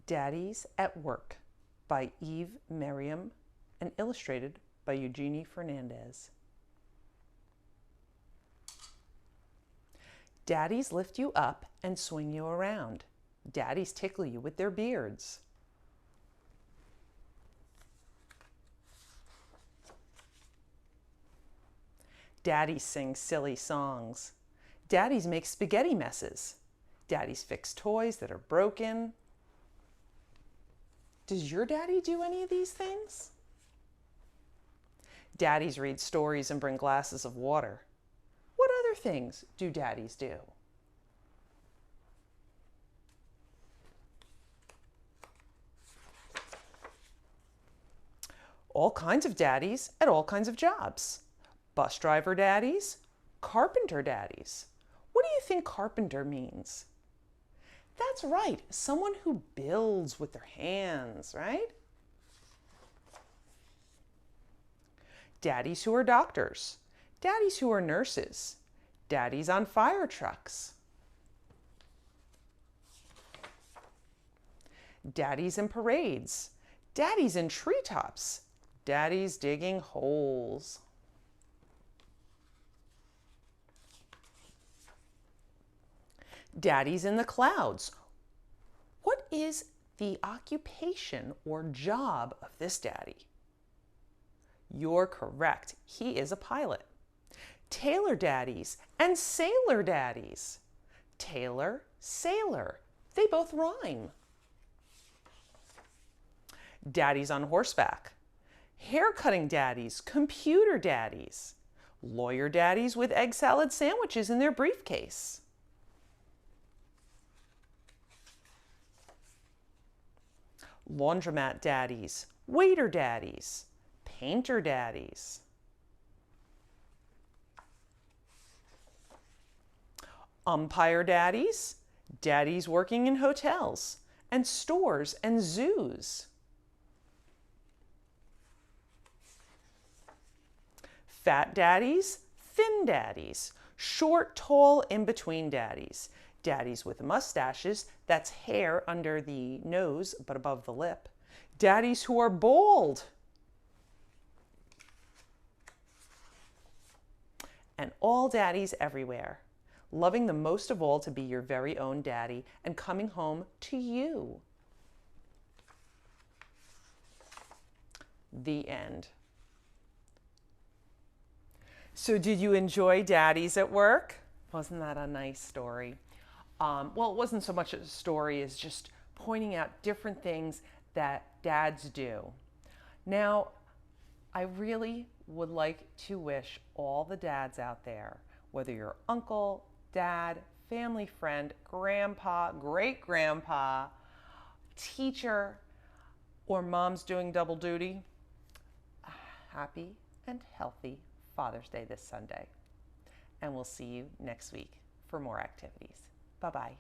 Daddies at Work by Eve Merriam and illustrated by Eugenie Fernandes. Daddies lift you up and swing you around. Daddies tickle you with their beards. Daddies sing silly songs. Daddies make spaghetti messes. Daddies fix toys that are broken. Does your daddy do any of these things? Daddies read stories and bring glasses of water. What other things do daddies do? All kinds of daddies at all kinds of jobs. Bus driver daddies, carpenter daddies. What do you think carpenter means? That's right, someone who builds with their hands, right? Daddies who are doctors, daddies who are nurses, daddies on fire trucks. Daddies in parades, daddies in treetops, daddies digging holes. Daddies in the clouds. What is the occupation or job of this daddy? You're correct. He is a pilot. Tailor daddies and sailor daddies. Tailor, sailor. They both rhyme. Daddies on horseback. Hair-cutting daddies, computer daddies. Lawyer daddies with egg salad sandwiches in their briefcase. Laundromat daddies, waiter daddies, painter daddies. Umpire daddies, daddies working in hotels and stores and zoos. Fat daddies, thin daddies, short, tall, in-between daddies. Daddies with mustaches, that's hair under the nose but above the lip. Daddies who are bald. And all daddies everywhere, loving the most of all to be your very own daddy and coming home to you. The end. So did you enjoy Daddies at Work? Wasn't that a nice story? Well, it wasn't so much a story as just pointing out different things that dads do. Now, I really would like to wish all the dads out there, whether you're uncle, dad, family friend, grandpa, great-grandpa, teacher, or mom's doing double duty, a happy and healthy Father's Day this Sunday. And we'll see you next week for more activities. Bye-bye.